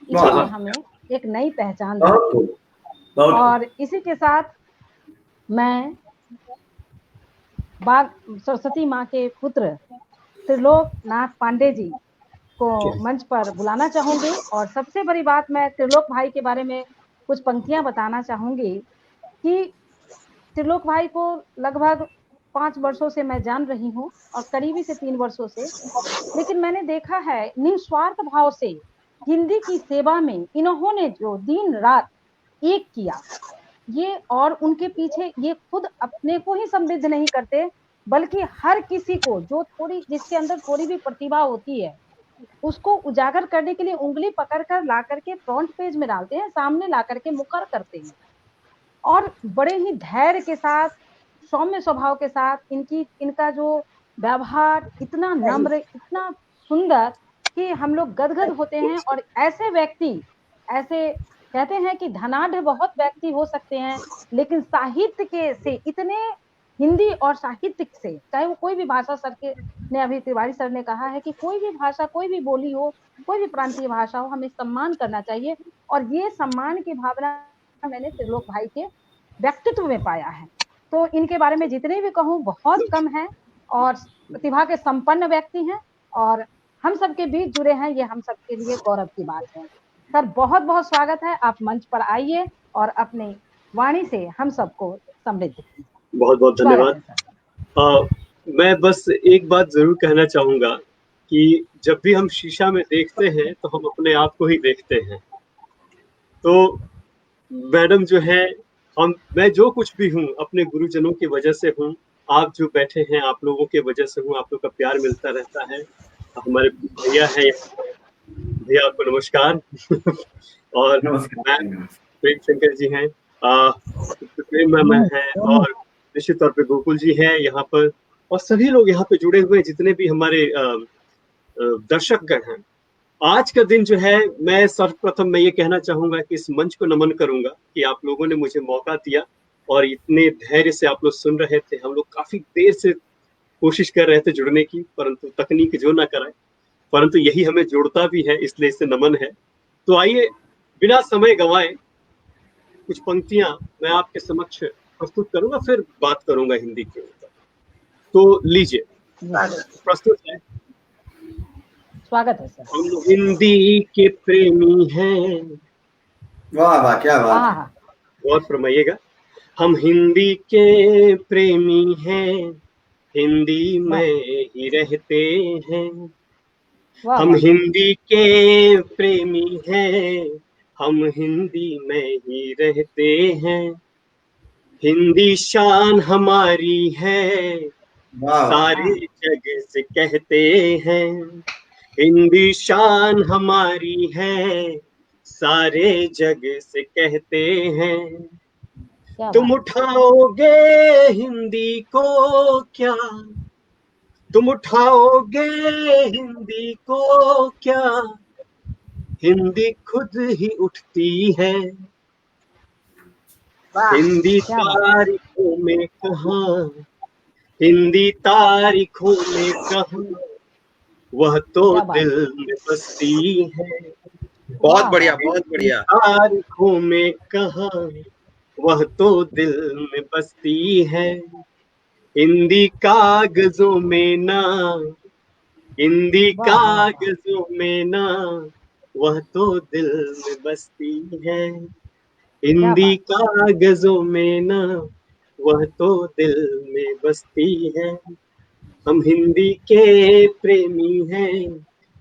इन्होंने हमें एक नई पहचान दी। और इसी के साथ मैं सरस्वती माँ के पुत्र त्रिलोकनाथ पांडे जी को मंच पर बुलाना चाहूंगी। और सबसे बड़ी बात, मैं त्रिलोक भाई के बारे में कुछ पंक्तियां बताना चाहूंगी कि त्रिलोक भाई को लगभग 5 वर्षों से मैं जान रही हूँ और करीबी से 3 वर्षों से, लेकिन मैंने देखा है निस्वार्थ भाव से हिंदी की सेवा में इन्होंने जो दिन रात एक किया, ये और उनके पीछे ये खुद अपने को ही समृद्ध नहीं करते, बल्कि हर किसी को जो जिसके अंदर थोड़ी भी प्रतिभा होती है उसको उजागर करने के लिए उंगली पकड़कर ला करके फ्रंट पेज में डालते हैं, सामने ला करके मुखर करते हैं। और बड़े ही धैर्य के साथ, सौम्य स्वभाव के साथ इनका जो व्यवहार इतना नम्र, इतना सुंदर कि हम लोग गदगद होते हैं। और ऐसे व्यक्ति, ऐसे कहते हैं कि धनाढ़ बहुत व्यक्ति हो सकते हैं, लेकिन साहित्य के से इतने, हिंदी और साहित्य से, चाहे वो कोई भी भाषा, सर के ने अभी तिवारी सर ने कहा है कि कोई भी भाषा, कोई भी बोली हो, कोई भी प्रांतीय भाषा हो, हमें सम्मान करना चाहिए। और ये सम्मान की भावना मैंने त्रिलोक भाई के व्यक्तित्व में पाया है। तो इनके बारे में जितने भी कहूँ बहुत कम है, और प्रतिभा के संपन्न व्यक्ति हैं और हम सबके बीच जुड़े हैं, ये हम सबके लिए गौरव की बात है। सर बहुत बहुत स्वागत है, आप मंच पर आइए और अपनी वाणी से हम सबको समृद्ध कीजिए। बहुत बहुत धन्यवाद। मैं बस एक बात जरूर कहना चाहूंगा कि जब भी हम शीशा में देखते हैं तो हम अपने आप को ही देखते हैं। तो मैडम जो है, मैं जो कुछ भी हूँ अपने गुरुजनों की वजह से हूँ। आप जो बैठे हैं आप लोगों के वजह से हूँ, आप लोग का प्यार मिलता रहता है। हमारे भैया है, भैया आपको नमस्कार। और प्रेम शंकर जी हैं, प्रेम मैम है, और निश्चित तौर पे गोकुल जी हैं यहाँ पर, और सभी लोग यहाँ पे जुड़े हुए जितने भी हमारे दर्शकगण हैं। आज का दिन जो है, मैं सर्वप्रथम मैं ये कहना चाहूंगा कि इस मंच को नमन करूंगा कि आप लोगों ने मुझे मौका दिया और इतने धैर्य से आप लोग सुन रहे थे। हम लोग काफी देर से कोशिश कर रहे थे जुड़ने की, परंतु तकनीक जो ना कराए, परंतु यही हमें जोड़ता भी है, इसलिए इसे नमन है। तो आइए बिना समय गंवाए कुछ पंक्तियां मैं आपके समक्ष प्रस्तुत करूंगा, फिर बात करूंगा हिंदी के ऊपर। तो लीजिए, प्रस्तुत है। स्वागत है सर। हम हिंदी के प्रेमी हैं। वाह वाह, क्या बात। और फरमाइएगा। हम हिंदी के प्रेमी हैं, हिंदी में ही रहते हैं। हम हिंदी के प्रेमी हैं, हम हिंदी में ही रहते हैं। हिंदी शान हमारी है, सारे जग से कहते हैं। हिंदी शान हमारी है, सारे जग से कहते हैं। तुम उठाओगे हिंदी को क्या, तुम उठाओगे हिंदी को क्या, हिंदी खुद ही उठती है। हिंदी तारीखों में कहाँ, हिंदी तारीखों में कहाँ, वह तो दिल में बसती है। बहुत बढ़िया, बहुत बढ़िया। तारीखों में कहाँ, वह तो दिल में बसती है। हिंदी कागजों में ना, हिंदी कागजों में ना, वह तो दिल में बसती है। हिंदी कागजों में ना, वह तो दिल में बसती है। हम हिंदी के प्रेमी हैं,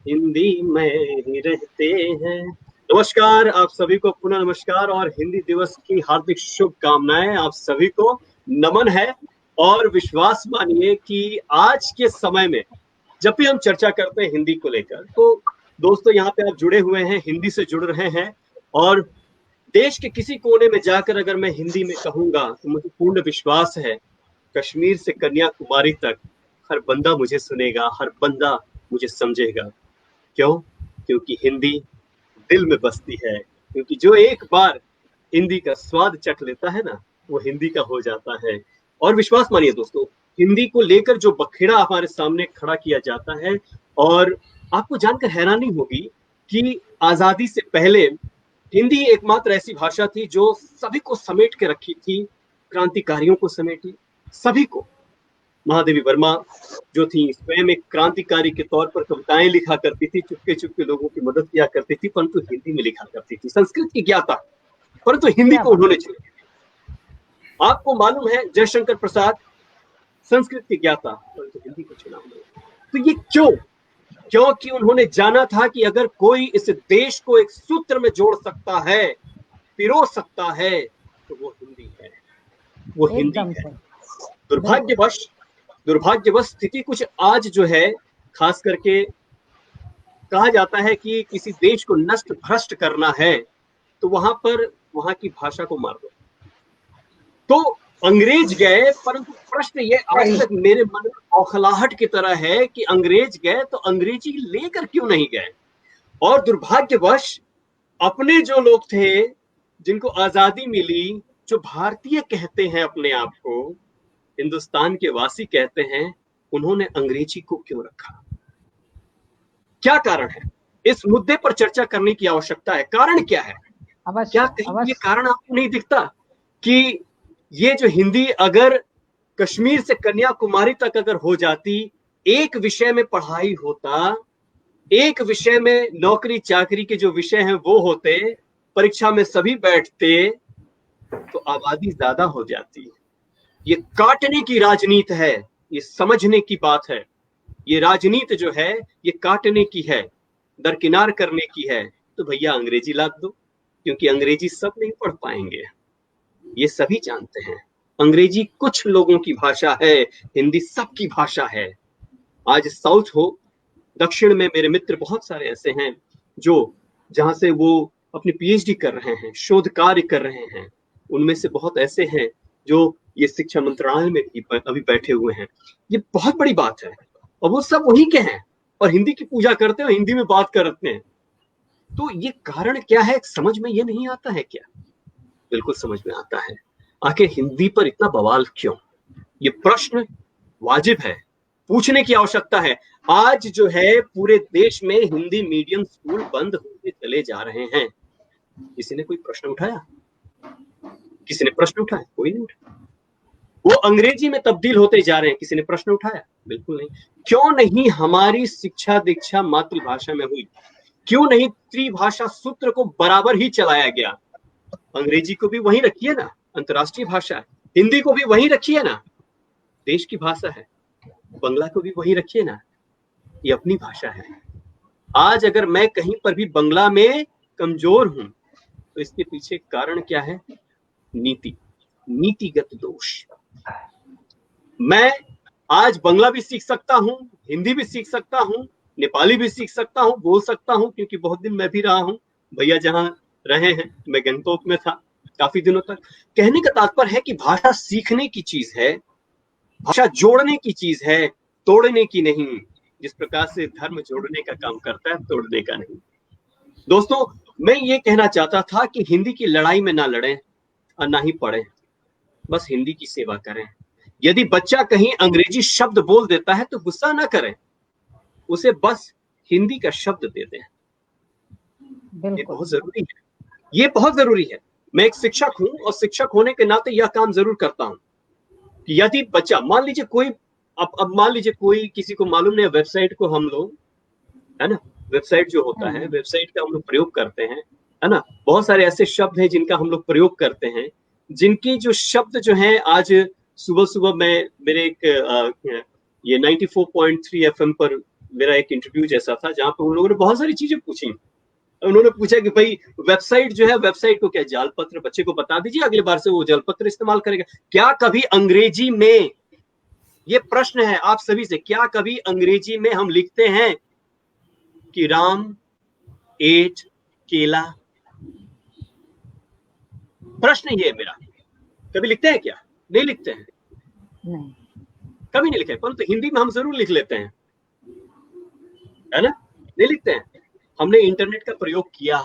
हिंदी में ही रहते हैं। नमस्कार आप सभी को, पुनः नमस्कार और हिंदी दिवस की हार्दिक शुभकामनाएं आप सभी को, नमन है। और विश्वास मानिए कि आज के समय में जब भी हम चर्चा करते हैं हिंदी को लेकर, तो दोस्तों यहाँ पे आप जुड़े हुए हैं, हिंदी से जुड़ रहे हैं, और देश के किसी कोने में जाकर अगर मैं हिंदी में कहूंगा तो मुझे पूर्ण विश्वास है कश्मीर से कन्याकुमारी तक हर बंदा मुझे सुनेगा, हर बंदा मुझे समझेगा। क्यों? क्योंकि हिंदी दिल में बसती है। क्योंकि जो एक बार हिंदी का स्वाद चख लेता है ना, वो हिंदी का हो जाता है। और विश्वास मानिए दोस्तों, हिंदी को लेकर जो बखेड़ा हमारे सामने खड़ा किया जाता है, और आपको जानकर हैरानी होगी कि आजादी से पहले हिंदी एकमात्र ऐसी भाषा थी जो सभी को समेट के रखी थी, क्रांतिकारियों को समेटी, सभी को। महादेवी वर्मा जो थी स्वयं एक क्रांतिकारी के तौर पर कविताएं लिखा करती थी, चुपके चुपके लोगों की मदद किया करती थी, परंतु हिंदी में लिखा करती थी। संस्कृत की ज्ञाता, परंतु हिंदी को उन्होंने चुना। आपको मालूम है जयशंकर प्रसाद संस्कृत की ज्ञाता, परंतु हिंदी को चुना। तो ये क्यों? क्योंकि उन्होंने जाना था कि अगर कोई इस देश को एक सूत्र में जोड़ सकता है, पिरो सकता है, तो वो हिंदी है, वो हिंदी है। दुर्भाग्यवश स्थिति कुछ आज जो है, खास करके कहा जाता है कि किसी देश को नष्ट भ्रष्ट करना है तो वहां पर वहां की भाषा को मार दो। तो अंग्रेज गए, परंतु प्रश्न ये आज तक मेरे मन में औखलाहट की तरह है कि अंग्रेज गए तो अंग्रेजी लेकर क्यों नहीं गए? और दुर्भाग्यवश अपने जो लोग थे जिनको आजादी मिली, जो भारतीय कहते हैं अपने आप को, हिंदुस्तान के वासी कहते हैं, उन्होंने अंग्रेजी को क्यों रखा? क्या कारण है? इस मुद्दे पर चर्चा करने की आवश्यकता है। कारण क्या है? क्या कहीं ये कारण आपको नहीं दिखता कि ये जो हिंदी अगर कश्मीर से कन्याकुमारी तक अगर हो जाती, एक विषय में पढ़ाई होता, एक विषय में नौकरी चाकरी के जो विषय हैं वो होते, परीक्षा में सभी बैठते, तो आबादी ज्यादा हो जाती। ये काटने की राजनीति है, ये समझने की बात है। ये राजनीति जो है ये काटने की है, दरकिनार करने की है। तो भैया अंग्रेजी लाद दो, क्योंकि अंग्रेजी सब नहीं पढ़ पाएंगे, ये सभी जानते हैं। अंग्रेजी कुछ लोगों की भाषा है, हिंदी सबकी भाषा है। आज साउथ हो, दक्षिण में मेरे मित्र बहुत सारे ऐसे हैं जो जहां से वो अपनी पीएचडी कर रहे हैं, शोध कार्य कर रहे हैं। उनमें से बहुत ऐसे हैं जो ये शिक्षा मंत्रालय में अभी बैठे हुए हैं। ये बहुत बड़ी बात है, और वो सब वहीं के हैं और हिंदी की पूजा करते हैं, हिंदी में बात करते हैं। तो ये कारण क्या है, समझ में ये नहीं आता है क्या? बिल्कुल समझ में आता है। आखिर हिंदी पर इतना बवाल क्यों? ये प्रश्न वाजिब है, पूछने की आवश्यकता है। आज जो है पूरे देश में हिंदी मीडियम स्कूल बंद होते चले जा रहे हैं। किसी ने कोई प्रश्न उठाया? किसी ने प्रश्न उठाया? कोई नहीं उठाया। वो अंग्रेजी में तब्दील होते जा रहे हैं, किसी ने प्रश्न उठाया? बिल्कुल नहीं। क्यों नहीं हमारी शिक्षा दीक्षा मातृभाषा में हुई? क्यों नहीं त्रिभाषा सूत्र को बराबर ही चलाया गया? अंग्रेजी को भी वहीं रखिए ना, अंतर्राष्ट्रीय भाषा है। हिंदी को भी वहीं रखिए ना, देश की भाषा है। बंगला को भी वहीं रखिए ना, ये अपनी भाषा है। आज अगर मैं कहीं पर भी बंगला में कमजोर हूं तो इसके पीछे कारण क्या है? नीतिगत दोष। मैं आज बंगला भी सीख सकता हूं, हिंदी भी सीख सकता हूं, नेपाली भी सीख सकता हूं, बोल सकता हूं, क्योंकि बहुत दिन मैं भी रहा हूं। भैया जहां रहे हैं, मैं गंगटोक में था काफी दिनों तक। कहने का तात्पर्य है कि भाषा सीखने की चीज है, भाषा जोड़ने की चीज है, तोड़ने की नहीं। जिस प्रकार से धर्म जोड़ने का काम करता है, तोड़ने का नहीं। दोस्तों, मैं ये कहना चाहता था कि हिंदी की लड़ाई में ना लड़ें और ना ही पढ़ें, बस हिंदी की सेवा करें। यदि बच्चा कहीं अंग्रेजी शब्द बोल देता है तो गुस्सा ना करें, उसे बस हिंदी का शब्द दे दें। ये बहुत जरूरी है, ये बहुत जरूरी है। मैं एक शिक्षक हूं और शिक्षक होने के नाते यह काम जरूर करता हूं कि यदि बच्चा, मान लीजिए कोई, अब मान लीजिए कोई, किसी को मालूम नहीं, वेबसाइट को हम लोग, है ना, वेबसाइट जो होता है, वेबसाइट का हम लोग प्रयोग करते हैं, है ना। बहुत सारे ऐसे शब्द हैं जिनका हम लोग प्रयोग करते हैं, जिनकी जो शब्द जो हैं, आज सुबह सुबह मैं मेरे एक ये 94.3 FM पर मेरा एक इंटरव्यू जैसा था, जहां पर उन लोगों ने बहुत सारी चीजें पूछी। उन्होंने पूछा कि भाई वेबसाइट जो है, वेबसाइट को क्या जाल पत्र, बच्चे को बता दीजिए, अगली बार से वो जाल पत्र इस्तेमाल करेगा। क्या कभी अंग्रेजी में, ये प्रश्न है आप सभी से, क्या कभी अंग्रेजी में हम लिखते हैं कि राम एट केला? प्रश्न ये है मेरा, कभी लिखते हैं क्या? नहीं लिखते हैं, नहीं, कभी नहीं लिखे। परंतु हिंदी में हम जरूर लिख लेते हैं, है ना, नहीं लिखते हैं। हमने इंटरनेट का प्रयोग किया,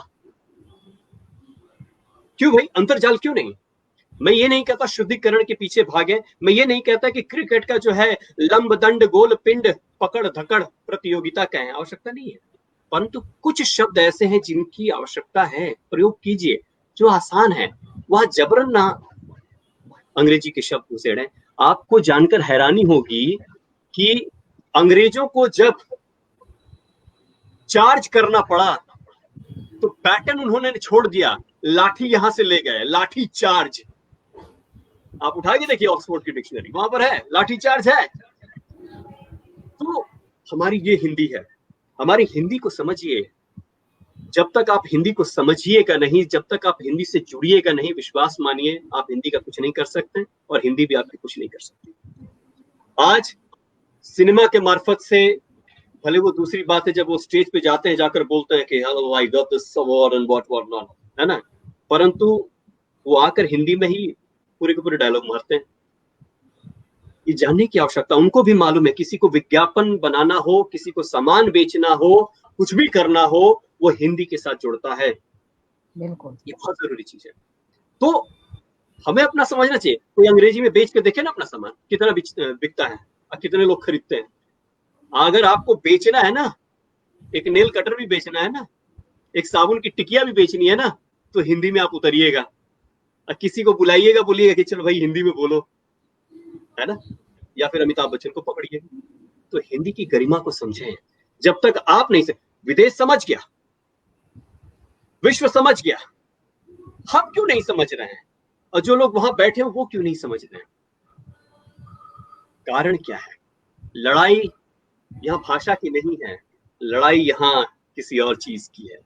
क्यों भाई? अंतर्जाल क्यों नहीं? मैं ये नहीं कहता शुद्धिकरण के पीछे भागे, मैं ये नहीं कहता कि क्रिकेट का जो है लंब दंड गोल पिंड पकड़ धकड़ प्रतियोगिता का है, आवश्यकता नहीं है। परंतु कुछ शब्द ऐसे हैं जिनकी आवश्यकता है, प्रयोग कीजिए, जो आसान है। वह जबरन ना अंग्रेजी के शब्द उसेड़ें। आपको जानकर हैरानी होगी कि अंग्रेजों को जब चार्ज करना पड़ा तो पैटर्न उन्होंने छोड़ दिया, लाठी यहां से ले गए, लाठी चार्ज। आप उठा के देखिए ऑक्सफोर्ड की डिक्शनरी, वहां पर है, लाठी चार्ज है। तो हमारी ये हिंदी है, हमारी हिंदी को समझिए। जब तक आप हिंदी को समझिएगा नहीं, जब तक आप हिंदी से जुड़िएगा नहीं, विश्वास मानिए आप हिंदी का कुछ नहीं कर सकते और हिंदी भी आपकी कुछ नहीं कर सकती। आज सिनेमा के मार्फत से, भले वो दूसरी बात है जब वो स्टेज पे जाते हैं, जाकर बोलते हैं कि hello I got this award and what what not, है ना, परंतु वो आकर हिंदी में ही पूरे के पूरे डायलॉग मारते हैं। ये जानने की आवश्यकता, उनको भी मालूम है, किसी को विज्ञापन बनाना हो, किसी को सामान बेचना हो, कुछ भी करना हो, वो हिंदी के साथ जुड़ता है। बिल्कुल, ये बहुत जरूरी चीज है। तो हमें अपना समझना चाहिए। कोई अंग्रेजी में बेच के देखे ना अपना सामान कितना बिकता है और कितने लोग खरीदते हैं। अगर आपको बेचना है ना, एक नेल कटर भी बेचना है ना, एक साबुन की टिकिया भी बेचनी है ना, तो हिंदी में आप उतरिएगा और किसी को बुलाइएगा, बोलिएगा कि चलो भाई हिंदी में बोलो, है ना, या फिर अमिताभ बच्चन को पकड़िए। तो हिंदी की गरिमा को समझें। जब तक आप नहीं, विदेश समझ गया, विश्व समझ गया, हम क्यों नहीं समझ रहे हैं? और जो लोग वहां बैठे हैं वो क्यों नहीं समझ रहे हैं? कारण क्या है? लड़ाई यहाँ भाषा की नहीं है, लड़ाई यहाँ किसी और चीज की है।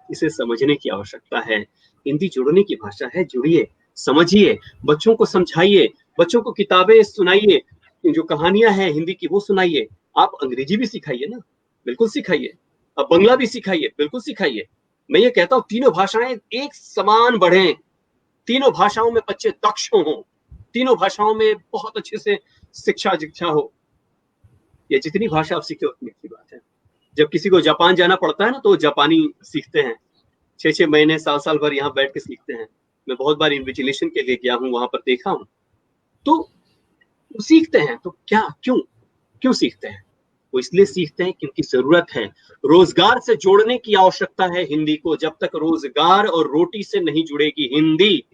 इसे समझने की आवश्यकता है। हिंदी जुड़ने की भाषा है, जुड़िए, समझिए, बच्चों को समझाइए, बच्चों को किताबें सुनाइए, जो कहानियां हैं हिंदी की वो सुनाइए। आप अंग्रेजी भी सिखाइए ना, बिल्कुल सिखाइए। अब बंगला भी सिखाइए, बिल्कुल सिखाइए। मैं ये कहता हूँ तीनों भाषाएं एक समान बढ़ें, तीनों भाषाओं में बच्चे दक्ष हों, तीनों भाषाओं में बहुत अच्छे से शिक्षा दीक्षा हो। ये जितनी भाषा आप सीखे उतनी अच्छी बात है। जब किसी को जापान जाना पड़ता है ना, तो जापानी सीखते हैं, 6-6 महीने, साल भर यहाँ बैठ के सीखते हैं। मैं बहुत बार इन्विजिलेशन के लिए गया हूँ, वहां पर देखा हूँ। तो सीखते हैं। तो क्या, क्यों सीखते हैं? वो इसलिए सीखते हैं क्योंकि जरूरत है। रोजगार से जोड़ने की आवश्यकता है हिंदी को। जब तक रोजगार और रोटी से नहीं जुड़ेगी हिंदी,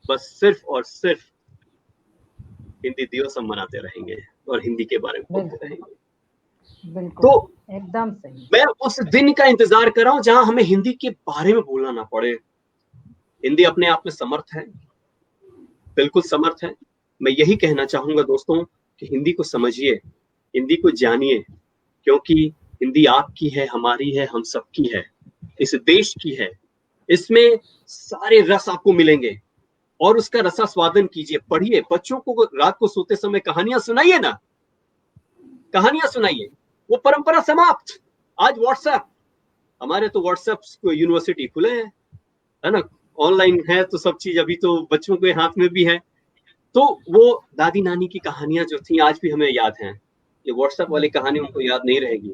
बस सिर्फ और सिर्फ हिंदी दिवस हम मनाते रहेंगे और हिंदी के बारे में बोलते रहेंगे। बिल्कुल, तो एकदम सही। मैं उस दिन का इंतजार कर रहा हूं जहां हमें हिंदी के बारे में बोलना ना पड़े। हिंदी अपने आप में समर्थ है, बिल्कुल समर्थ है। मैं यही कहना चाहूंगा दोस्तों कि हिंदी को समझिए, हिंदी को जानिए, क्योंकि हिंदी आपकी है, हमारी है, हम सबकी है, इस देश की है। इसमें सारे रस आपको मिलेंगे और उसका रसास्वादन कीजिए। पढ़िए, बच्चों को रात को सोते समय कहानियां सुनाइए ना, कहानियां सुनाइए। वो परंपरा समाप्त। आज व्हाट्सएप, हमारे तो व्हाट्सएप यूनिवर्सिटी खुले हैं, है ना, ऑनलाइन है, तो सब चीज अभी तो बच्चों के हाथ में भी है। तो वो दादी नानी की कहानियां जो थी आज भी हमें याद हैं। ये व्हाट्सएप वाली कहानी उनको याद नहीं रहेगी,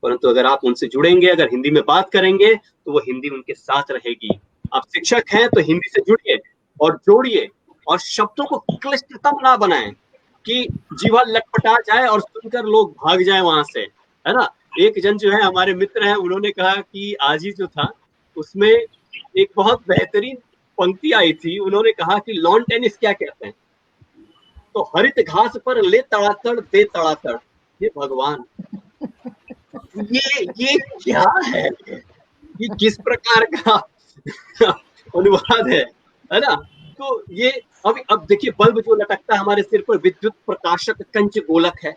परंतु अगर आप उनसे जुड़ेंगे, अगर हिंदी में बात करेंगे, तो वो हिंदी उनके साथ रहेगी। आप शिक्षक हैं तो हिंदी से जुड़िए और जोड़िए, और शब्दों को क्लिष्टतम ना बनाएं कि जीवा लटपटा जाए और सुनकर लोग भाग जाए वहां से, है ना। एक जन जो है, हमारे मित्र हैं, उन्होंने कहा कि आज ही जो था उसमें एक बहुत बेहतरीन पंक्ति आई थी। उन्होंने कहा कि लॉन टेनिस क्या कहते हैं, तो हरित घास पर ले तड़ातड़ दे तड़ातड़। ये भगवान, ये क्या है? ये किस प्रकार का अनुवाद है ना। तो ये अब देखिए, बल्ब जो लटकता है हमारे सिर पर, विद्युत प्रकाशक कंच गोलक है।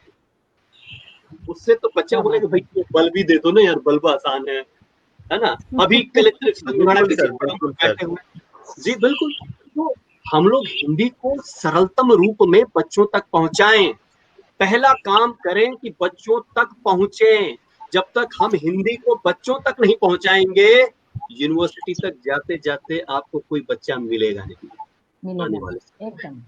उससे तो बच्चा बोलेगा भाई ये बल्ब ही दे दो ना यार, बल्ब आसान है ना। अभी कलेक्टर जी बिल्कुल। तो हम लोग हिंदी को सरलतम रूप में बच्चों तक पहुंचाएं। पहला काम करें कि बच्चों तक पहुंचे। जब तक हम हिंदी को बच्चों तक नहीं पहुंचाएंगे, यूनिवर्सिटी तक जाते जाते आपको कोई बच्चा मिलेगा नहीं आने वाले। एकदम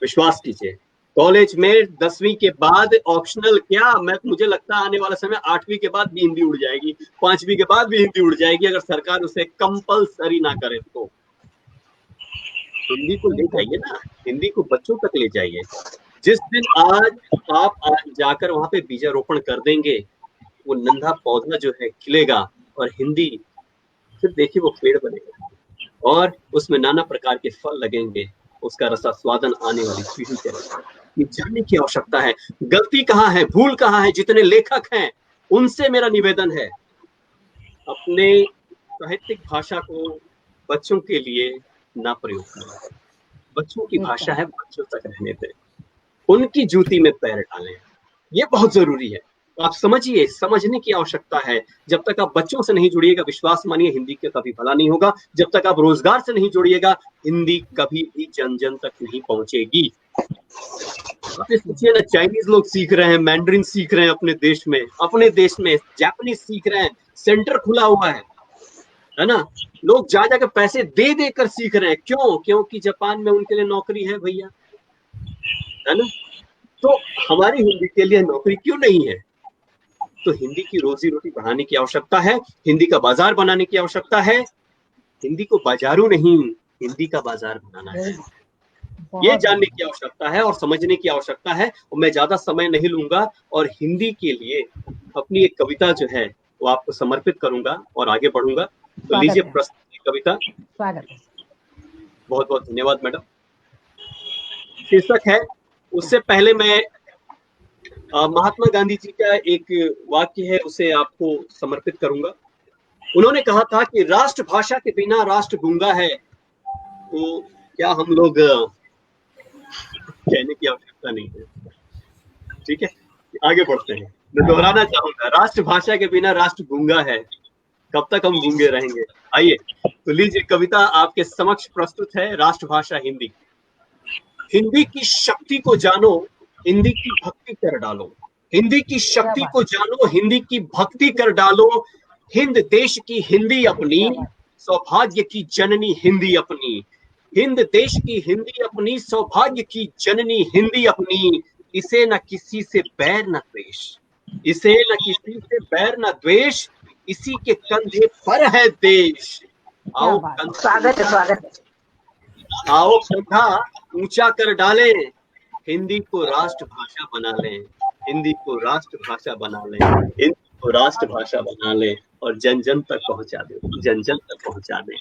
विश्वास कीजिए। कॉलेज में 10वीं के बाद ऑप्शनल क्या, मुझे लगता है आने वाला समय 8वीं के बाद भी हिंदी उड़ जाएगी, 5वीं के बाद भी हिंदी उड़ जाएगी, अगर सरकार उसे कंपलसरी ना करे तो। हिंदी को ले जाइए ना, हिंदी को बच्चों तक ले जाइए। जिस दिन आज आप जाकर वहां पे बीजारोपण कर देंगे, वो नन्हा पौधा जो है खिलेगा और हिंदी, फिर देखिए वो पेड़ बनेगा और उसमें नाना प्रकार के फल लगेंगे, उसका रसास्वादन आने वाली पीढ़ी करेगी। ये जानने की आवश्यकता है, गलती कहाँ है, भूल कहाँ है। जितने लेखक हैं उनसे मेरा निवेदन है, अपने साहित्यिक भाषा को बच्चों के लिए ना प्रयोग करें। बच्चों की भाषा है, बच्चों तक रहने दें, उनकी जूती में पैर डालें, ये बहुत जरूरी है। आप समझिए, समझने की आवश्यकता है। जब तक आप बच्चों से नहीं जुड़िएगा, विश्वास मानिए हिंदी का कभी भला नहीं होगा। जब तक आप रोजगार से नहीं जुड़िएगा, हिंदी कभी भी जन जन तक नहीं पहुंचेगी। आप सोचिए ना, चाइनीज लोग सीख रहे हैं, मैंड्रिन सीख रहे हैं अपने देश में जापानीज सीख रहे हैं, सेंटर खुला हुआ है ना। लोग जा जाकर पैसे दे देकर सीख रहे हैं, क्यों? क्योंकि जापान में उनके लिए नौकरी है भैया, है ना। तो हमारी हिंदी के लिए नौकरी क्यों नहीं है? तो हिंदी की रोजी रोटी बढ़ाने की आवश्यकता है, हिंदी का बाजार बनाने की आवश्यकता है। हिंदी को बाजारू नहीं, हिंदी का बाजार बनाना है, ये जानने की आवश्यकता है और समझने की आवश्यकता है। और मैं ज्यादा समय नहीं लूंगा और हिंदी के लिए अपनी एक कविता जो है वो आपको समर्पित करूंगा और आगे बढ़ूंगा। तो लीजिए प्रस्तुत कविता। स्वागत है। बहुत बहुत धन्यवाद मैडम। शीर्षक है, उससे पहले मैं महात्मा गांधी जी का एक वाक्य है, उसे आपको समर्पित करूंगा। उन्होंने कहा था कि राष्ट्रभाषा के बिना राष्ट्र गूंगा है। तो क्या हम लोग कहने की आवश्यकता नहीं है, ठीक है, आगे बढ़ते हैं। मैं दोहराना चाहूंगा, राष्ट्रभाषा के बिना राष्ट्र गूंगा है, कब तक हम गूंगे रहेंगे। आइए तो लीजिए, कविता आपके समक्ष प्रस्तुत है, राष्ट्रभाषा हिंदी। हिंदी की शक्ति को जानो, हिंदी की भक्ति कर डालो। हिंदी की शक्ति को जानो, हिंदी की भक्ति कर डालो। हिंद देश की हिंदी अपनी, सौभाग्य की जननी हिंदी अपनी। हिंद देश की हिंदी अपनी, सौभाग्य की जननी हिंदी अपनी। इसे न किसी से बैर न द्वेष, इसे न किसी से बैर न द्वेष, इसी के कंधे पर है देश। आओ स्वागत है। आओ कंधा ऊंचा कर डाले, हिंदी को राष्ट्रभाषा बना लें, हिंदी को राष्ट्रभाषा बना लें, हिंदी को राष्ट्रभाषा बना लें और जन जन तक पहुंचा दें, जन जन तक पहुंचा दें।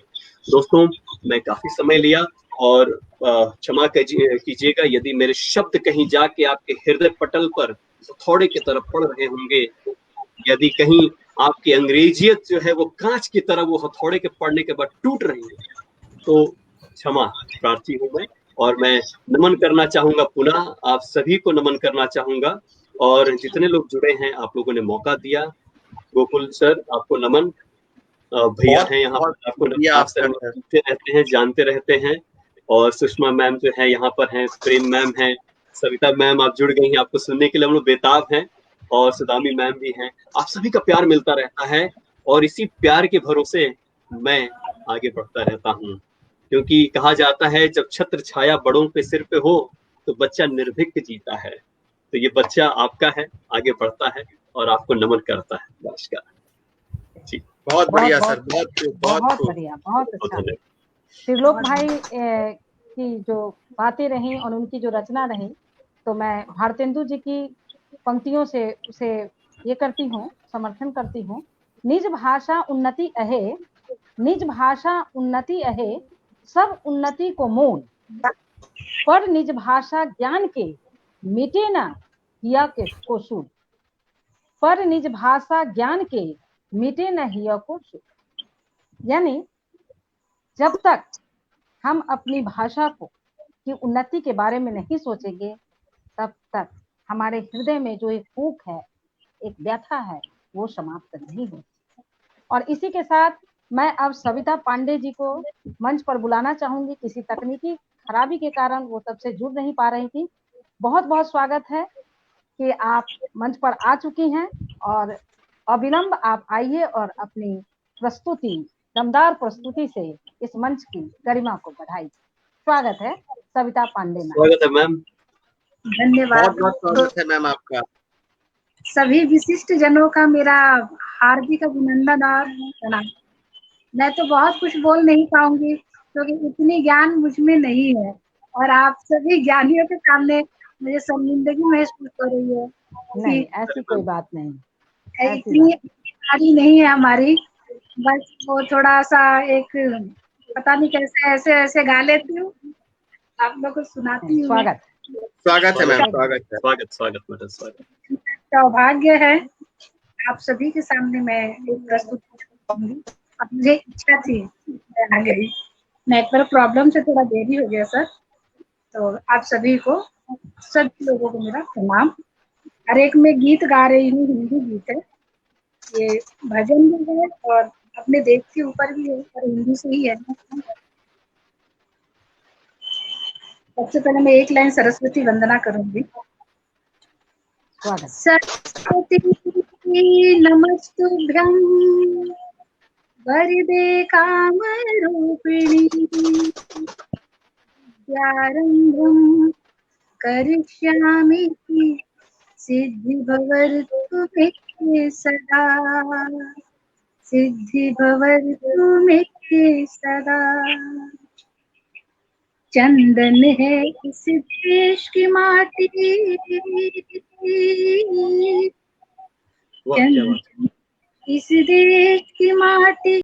दोस्तों, मैं काफी समय लिया और क्षमा कीजिएगा यदि मेरे शब्द कहीं जाके आपके हृदय पटल पर थोड़े की तरफ पड़ रहे होंगे, यदि कहीं आपकी अंग्रेजियत जो है वो कांच की तरह वो हथौड़े के पड़ने के बाद टूट रही है, तो क्षमा प्रार्थी हूं मैं। और मैं नमन करना चाहूंगा, पुनः आप सभी को नमन करना चाहूंगा। और जितने लोग जुड़े हैं, आप लोगों ने मौका दिया। गोकुल सर, आपको नमन। भैया हैं यहाँ पर, आपको जानते रहते हैं, जानते रहते हैं। और सुषमा मैम जो है यहाँ पर हैं, प्रेम मैम हैं, सविता मैम आप जुड़ गई हैं, आपको सुनने के लिए हम लोग बेताब हैं। और सुदामी मैम भी हैं। आप सभी का प्यार मिलता रहता है और इसी प्यार के भरोसे मैं आगे बढ़ता रहता हूँ, क्योंकि कहा जाता है जब छत्र छाया बड़ों पे सिर पे हो तो बच्चा निर्भीक जीता है। तो ये बच्चा आपका है, आगे बढ़ता है और आपको नमन करता है। नमस्कार जी। बहुत बढ़िया सर, बहुत बढ़िया, बहुत अच्छा। त्रिलोक भाई की जो बातें रही और उनकी जो रचना रही, तो मैं भारतेंदु जी की पंक्तियों से उसे ये करती हूँ, समर्थन करती हूँ। निज भाषा उन्नति अहे, निज भाषा उन्नति अहे, सब उन्नति को मूल। पर निज भाषा ज्ञान के, मिटे ना हिया के को सूद। पर निज भाषा ज्ञान के, मिटे न हिया को सूद। यानी जब तक हम अपनी भाषा को की उन्नति के बारे में नहीं सोचेंगे, तब तक हमारे हृदय में जो एक भूख है, एक व्यथा है, वो समाप्त नहीं होती। और इसी के साथ मैं अब सविता पांडे जी को मंच पर बुलाना चाहूंगी। किसी तकनीकी खराबी के कारण वो तब से जुड़ नहीं पा रही थी। बहुत बहुत स्वागत है कि आप मंच पर आ चुकी हैं और अविलंब आप आइए और अपनी प्रस्तुति, दमदार प्रस्तुति से इस मंच की गरिमा को बढ़ाइए। स्वागत है सविता पांडे मैम। स्वागत है मैम। धन्यवाद, बहुत स्वागत है मैम आपका। सभी विशिष्ट जनों का मेरा हार्दिक अभिनंदन और प्रणाम। मैं तो बहुत कुछ बोल नहीं पाऊंगी क्योंकि इतनी ज्ञान मुझ में नहीं है और आप सभी ज्ञानियों के सामने मुझे शर्मिंदगी महसूस हो रही है। नहीं, ऐसी कोई बात नहीं। इतनी बीमारी नहीं है हमारी, बस वो थोड़ा सा एक पता नहीं कैसे ऐसे ऐसे गा लेती हूँ, आप लोग को सुनाती हूँ। स्वागत स्वागत है मैम, स्वागत है। स्वागत स्वागत मैडम स्वागत। सौभाग्य है आप सभी के सामने मैं एक प्रस्तुत करूंगी। अब मुझे इच्छा थी, मैं आ गई, नेटवर्क प्रॉब्लम से थोड़ा देरी हो गया सर। तो आप सभी को, सभी लोगों को मेरा प्रणाम। हर एक में गीत गा रही हूँ, हिंदी गीत है, ये भजन भी है और अपने देश के ऊपर भी है और हिंदी से ही है। सबसे पहले मैं एक लाइन सरस्वती वंदना करूंगी। स्वागत। सरस्वती नमस्तुभ्यं वरदे कामरूपिणी विद्यारम्भं करिष्यामि सिद्धि भवतु मे सदा, सिद्धि भवतु मे सदा। चंदन है इस देश की माटी, वाह क्या बात है। चंदन इस देश की माटी